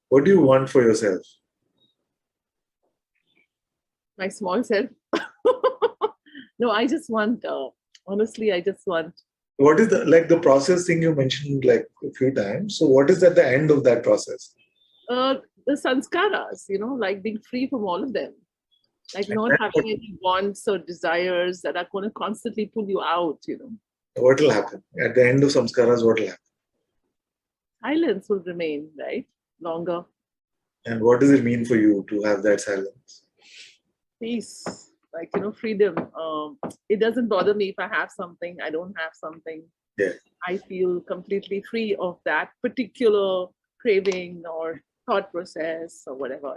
What do you want for yourself? My small self. No, I just want, honestly, I just want. What is the process thing you mentioned like a few times? So what is at the end of that process? The sanskaras, like being free from all of them. Like not And having any wants or desires that are going to constantly pull you out, what will happen? At the end of samskaras, what will happen? Silence will remain, right? Longer. And what does it mean for you to have that silence? Peace, like, freedom. It doesn't bother me if I have something, I don't have something. Yeah. I feel completely free of that particular craving or thought process or whatever.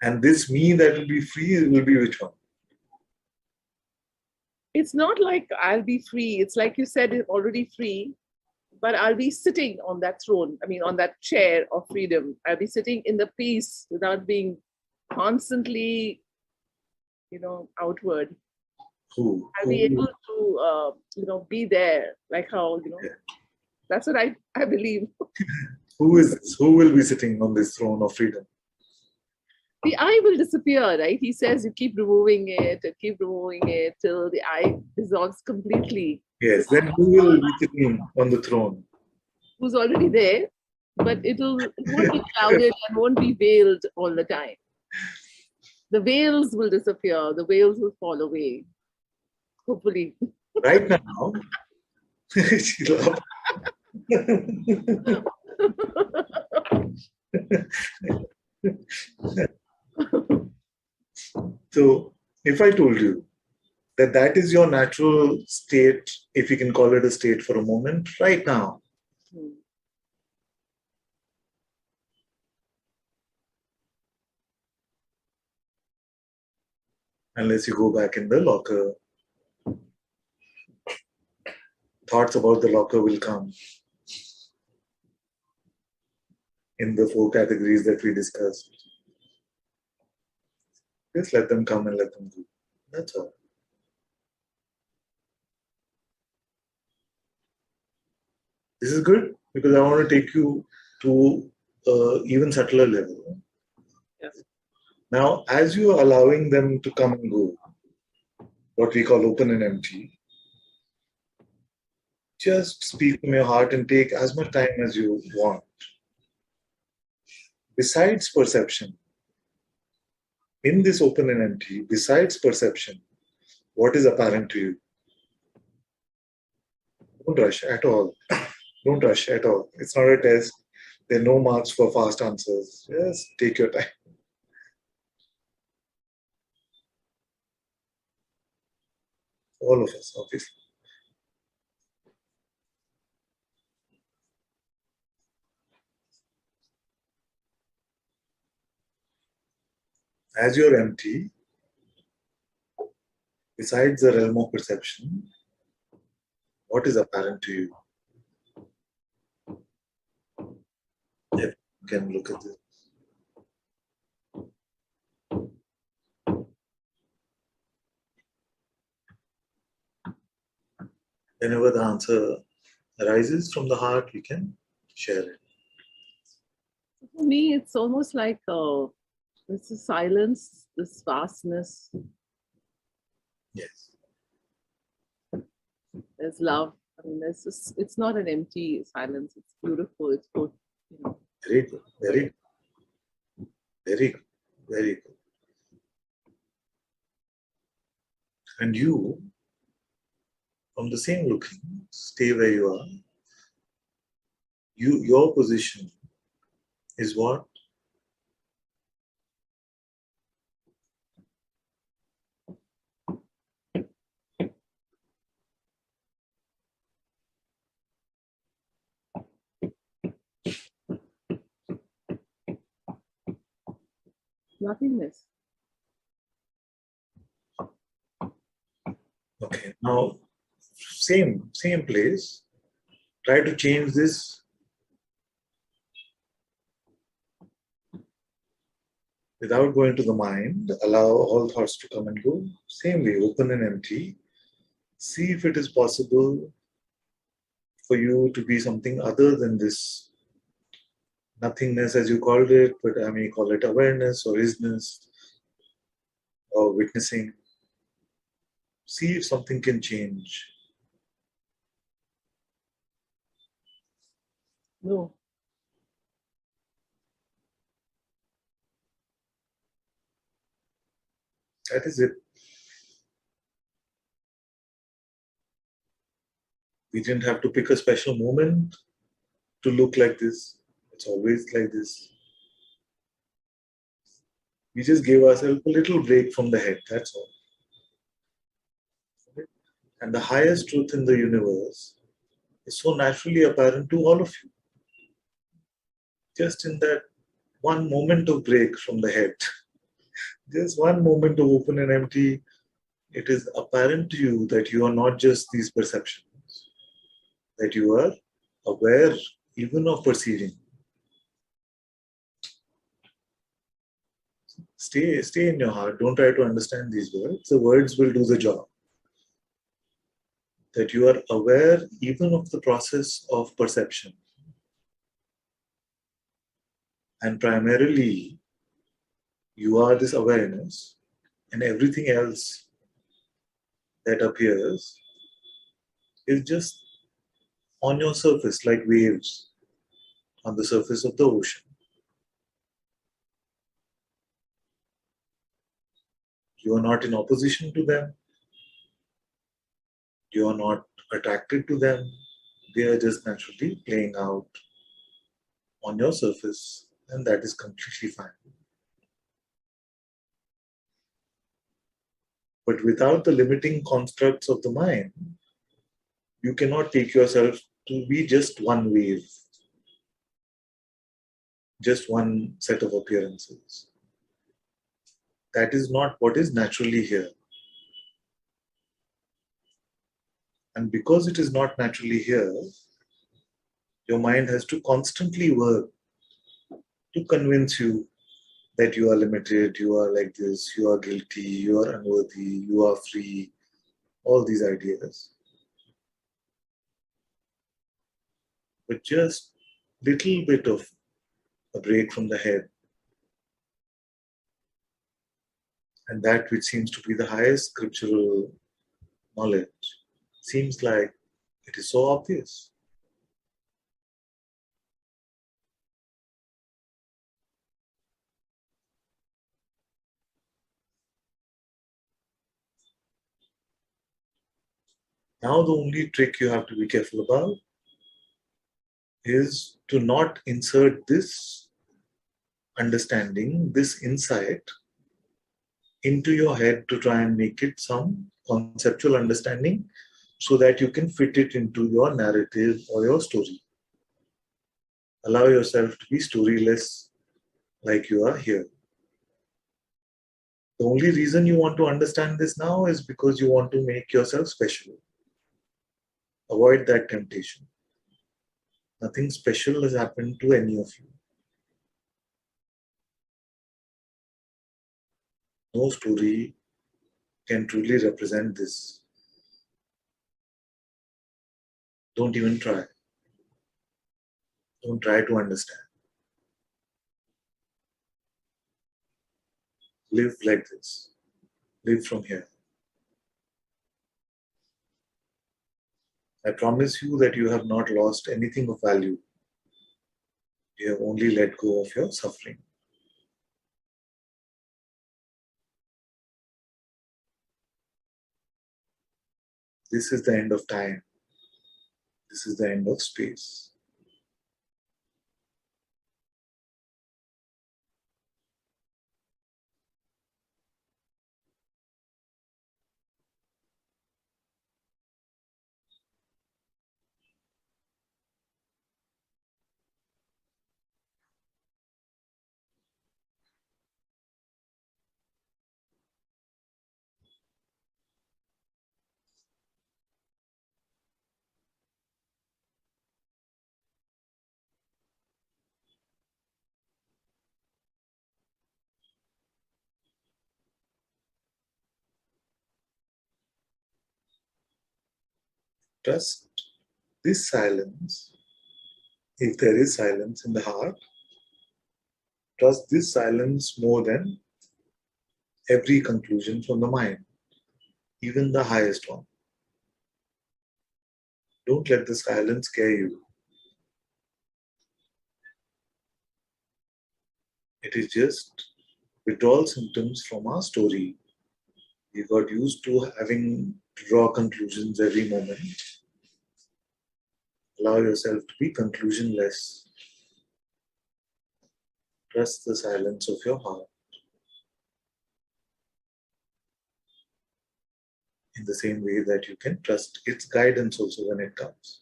And this me that will be free will be which one? It's not like I'll be free. It's like you said, it's already free, but I'll be sitting on that throne. I mean, on that chair of freedom. I'll be sitting in the peace without being constantly, outward. Who? I'll be able to, be there, like how, Yeah. That's what I believe. Who is this? Who will be sitting on this throne of freedom? The I will disappear, right? He says you keep removing it and keep removing it till the I dissolves completely. Yes. Then who will be sitting on the throne? Who's already there, but it won't be clouded and won't be veiled all the time. The veils will disappear. The veils will fall away. Hopefully. Right now. She laughed. So, if I told you that that is your natural state, if you can call it a state for a moment, right now, unless you go back in the locker, thoughts about the locker will come in the 4 categories that we discussed. Just let them come and let them go. That's all. This is good because I want to take you to even subtler level. Yes. Now, as you are allowing them to come and go, what we call open and empty, just speak from your heart and take as much time as you want. Besides perception, in this open and empty, besides perception, what is apparent to you? Don't rush at all. Don't rush at all. It's not a test. There are no marks for fast answers. Just take your time. All of us, obviously. As you're empty, besides the realm of perception, what is apparent to you? You can look at this. Whenever the answer arises from the heart, you can share it. For me, it's almost like this is silence, this vastness. Yes. There's love. I mean, it's not an empty silence. It's beautiful. It's good. Very good. Very good. Very good. Very good. And you, from the same looking, stay where you are. Your position is what? Nothingness. Okay. Now, same place. Try to change this. Without going to the mind, allow all thoughts to come and go. Same way, open and empty. See if it is possible for you to be something other than this nothingness as you called it, but I may call it awareness or isness or witnessing. See if something can change. No. That is it. We didn't have to pick a special moment to look like this. It's always like this. We just gave ourselves a little break from the head, that's all. And the highest truth in the universe is so naturally apparent to all of you. Just in that one moment of break from the head, just one moment of open and empty, it is apparent to you that you are not just these perceptions, that you are aware even of perceiving. Stay in your heart. Don't try to understand these words. The words will do the job. That you are aware even of the process of perception. And primarily, you are this awareness, and everything else that appears is just on your surface, like waves on the surface of the ocean. You are not in opposition to them. You are not attracted to them. They are just naturally playing out on your surface, and that is completely fine. But without the limiting constructs of the mind, you cannot take yourself to be just one wave, just one set of appearances. That is not what is naturally here. And because it is not naturally here, your mind has to constantly work to convince you that you are limited, you are like this, you are guilty, you are unworthy, you are free, all these ideas. But just little bit of a break from the head, and that which seems to be the highest scriptural knowledge seems like it is so obvious. Now the only trick you have to be careful about is to not insert this understanding, this insight into your head to try and make it some conceptual understanding so that you can fit it into your narrative or your story. Allow yourself to be storyless like you are here. The only reason you want to understand this now is because you want to make yourself special. Avoid that temptation. Nothing special has happened to any of you. No story can truly represent this. Don't even try. Don't try to understand. Live like this. Live from here. I promise you that you have not lost anything of value. You have only let go of your suffering. This is the end of time. This is the end of space. Trust this silence, if there is silence in the heart, Trust this silence more than every conclusion from the mind, even the highest one. Don't let the silence scare you. It is just withdrawal symptoms from our story. We got used to having to draw conclusions every moment. Allow yourself to be conclusionless. Trust the silence of your heart. In the same way that you can trust its guidance also when it comes.